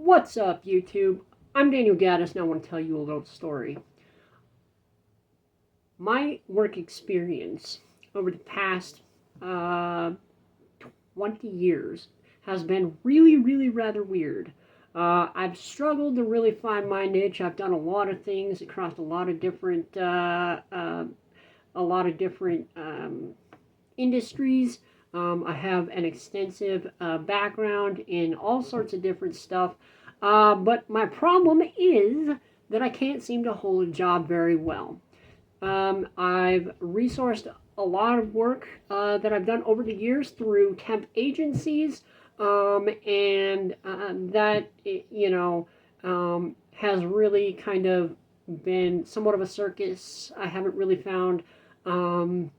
What's up, YouTube? I'm Daniel Gaddis, and I want to tell you a little story. My work experience over the past 20 years has been really rather weird. I've struggled to really find my niche. I've done a lot of things across a lot of different industries. I have an extensive background in all sorts of different stuff. But my problem is that I can't seem to hold a job very well. I've resourced a lot of work that I've done over the years through temp agencies, and that, has really kind of been somewhat of a circus. I haven't really found an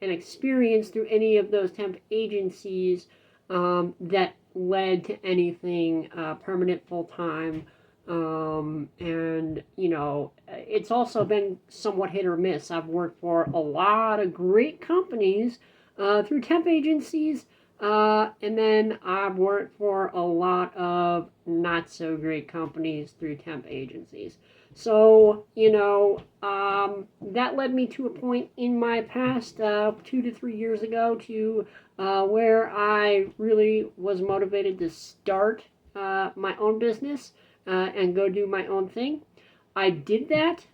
experience through any of those temp agencies that led to anything permanent full time. And it's also been somewhat hit or miss. I've worked for a lot of great companies through temp agencies, and then I've worked for a lot of not so great companies through temp agencies. So, that led me to a point in my past 2 to 3 years ago to where I really was motivated to start my own business and go do my own thing. I did that.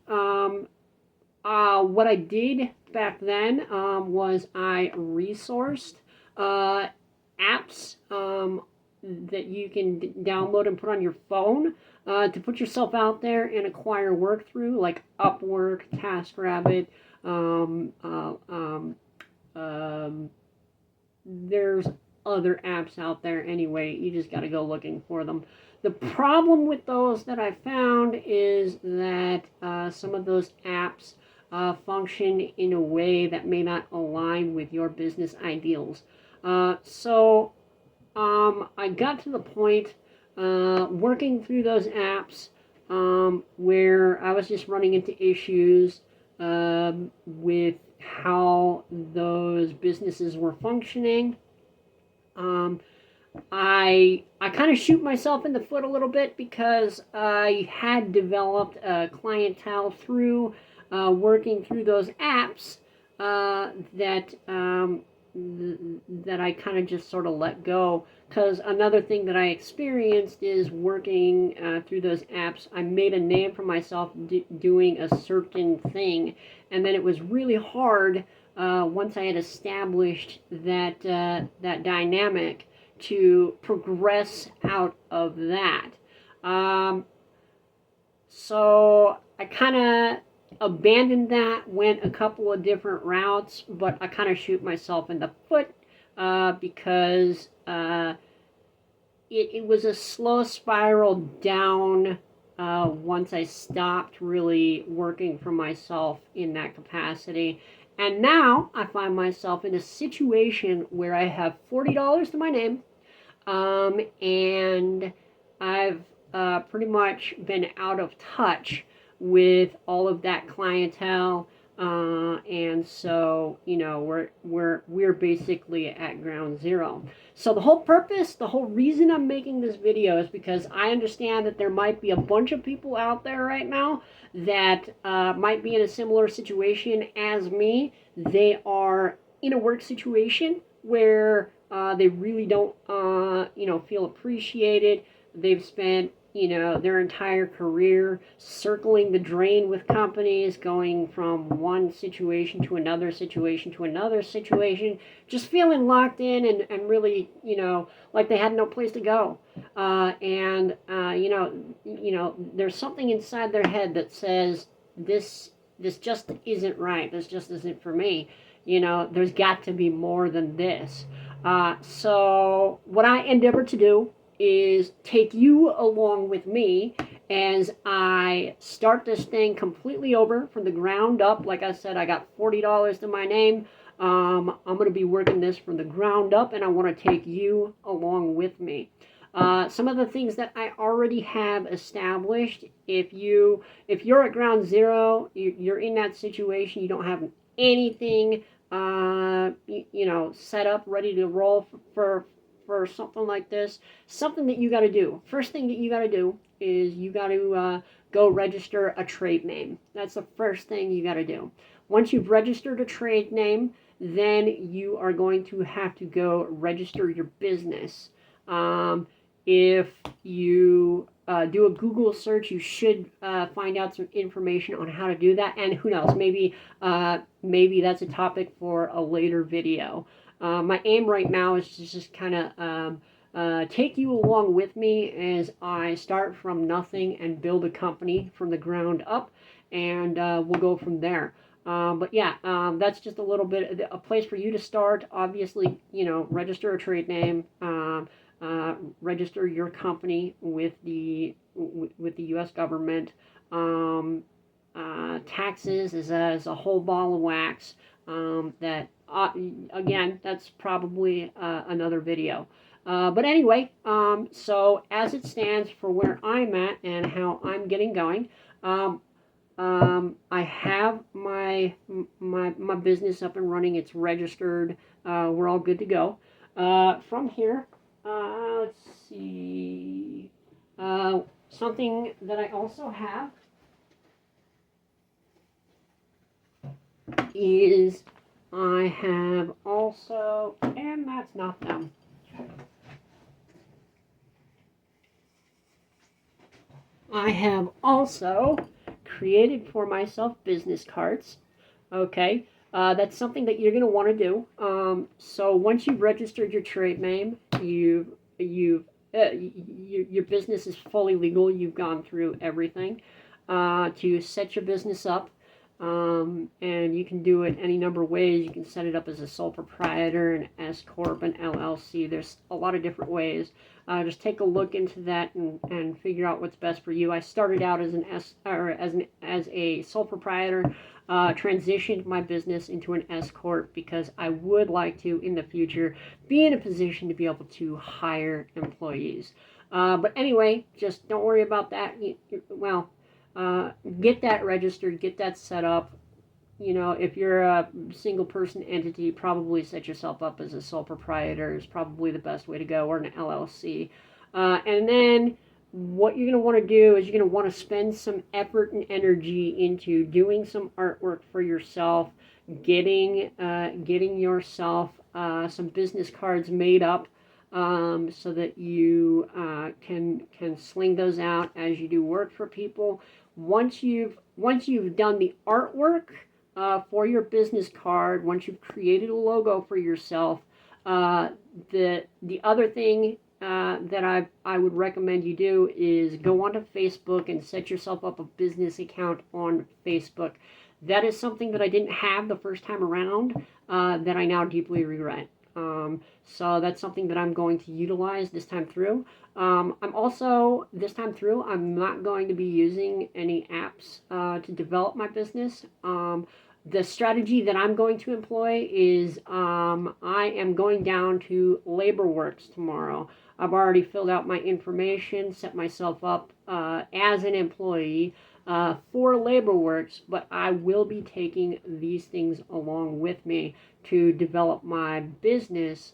What I did back then was I resourced apps that you can download and put on your phone to put yourself out there and acquire work through, like Upwork, TaskRabbit. There's other apps out there anyway. You just got to go looking for them. The problem with those that I found is that some of those apps function in a way that may not align with your business ideals. So I got to the point working through those apps where I was just running into issues with how those businesses were functioning. I kind of shoot myself in the foot a little bit because I had developed a clientele through working through those apps that I kind of just sort of let go. Because another thing that I experienced is working through those apps, I made a name for myself doing a certain thing, and then it was really hard once I had established that dynamic to progress out of that. So I kind of abandoned that, went a couple of different routes, but I kind of shoot myself in the foot because it was a slow spiral down once I stopped really working for myself in that capacity. And now I find myself in a situation where I have $40 to my name, and I've pretty much been out of touch with all of that clientele, and so we're basically at ground zero. So the whole reason I'm making this video is because I understand that there might be a bunch of people out there right now that might be in a similar situation as me. They are in a work situation where they really don't feel appreciated. They've spent their entire career circling the drain with companies, going from one situation to another situation to another situation, just feeling locked in and really, like they had no place to go. There's something inside their head that says, this just isn't right. This just isn't for me. There's got to be more than this. So what I endeavor to do is take you along with me as I start this thing completely over from the ground up. Like I said, I got $40 to my name. I'm going to be working this from the ground up, and I want to take you along with me. Some of the things that I already have established, if you're at ground zero, you're in that situation, you don't have anything set up, ready to roll for for something like this, something that you got to do. First thing that you got to do is you got to go register a trade name. That's the first thing you got to do. Once you've registered a trade name, then you are going to have to go register your business. If you do a Google search, you should find out some information on how to do that. And who knows, maybe that's a topic for a later video. My aim right now is to just kind of take you along with me as I start from nothing and build a company from the ground up, and we'll go from there. But yeah, that's just a little bit, a place for you to start. Obviously, register a trade name, register your company with the U.S. government. Taxes is a whole ball of wax. That again, that's probably another video. But anyway, so as it stands for where I'm at and how I'm getting going, I have my business up and running. It's registered. We're all good to go. From here, let's see. Something that I also have is I have also, and that's not them. I have also created for myself business cards. Okay, that's something that you're going to want to do. So once you've registered your trade name, your business is fully legal. You've gone through everything to set your business up. And you can do it any number of ways. You can set it up as a sole proprietor, an S Corp, an LLC. There's a lot of different ways. Just take a look into that and figure out what's best for you. I started out as as a sole proprietor, transitioned my business into an S Corp because I would like to, in the future, be in a position to be able to hire employees. But anyway, just don't worry about that. Get that registered, get that set up. If you're a single person entity, probably set yourself up as a sole proprietor is probably the best way to go, or an LLC. And then what you're going to want to do is you're going to want to spend some effort and energy into doing some artwork for yourself, getting yourself some business cards made up. So that you can sling those out as you do work for people. Once you've done the artwork for your business card, once you've created a logo for yourself, the other thing that I would recommend you do is go onto Facebook and set yourself up a business account on Facebook. That is something that I didn't have the first time around that I now deeply regret. So that's something that I'm going to utilize this time through. This time through, I'm not going to be using any apps to develop my business. The strategy that I'm going to employ is I am going down to LaborWorks tomorrow. I've already filled out my information, set myself up as an employee for LaborWorks, but I will be taking these things along with me to develop my business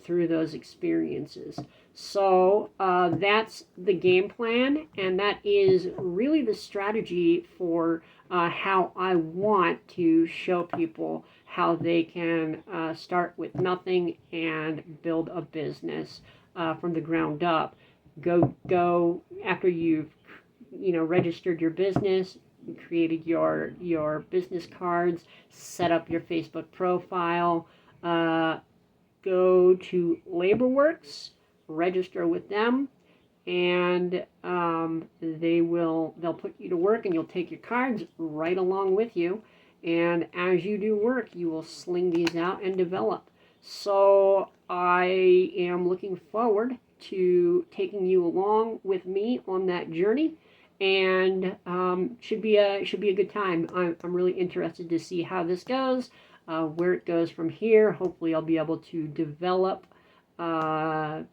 through those experiences. So that's the game plan, and that is really the strategy for how I want to show people how they can start with nothing and build a business from the ground up. Go after you've registered your business, created your business cards, set up your Facebook profile, go to LaborWorks, register with them, and they'll put you to work, and you'll take your cards right along with you, and as you do work, you will sling these out and develop. So I am looking forward to taking you along with me on that journey, and should be a good time. I'm really interested to see how this goes, where it goes from here. Hopefully I'll be able to develop my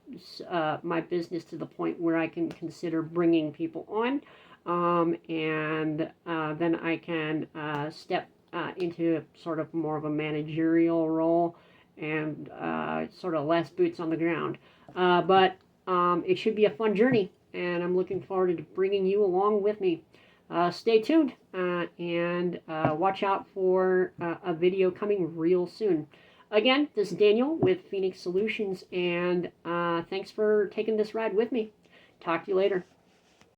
business to the point where I can consider bringing people on, and then I can step into sort of more of a managerial role and sort of less boots on the ground. But it should be a fun journey, and I'm looking forward to bringing you along with me. Stay tuned and watch out for a video coming real soon. Again, this is Daniel with Phoenix Solutions, and thanks for taking this ride with me. Talk to you later.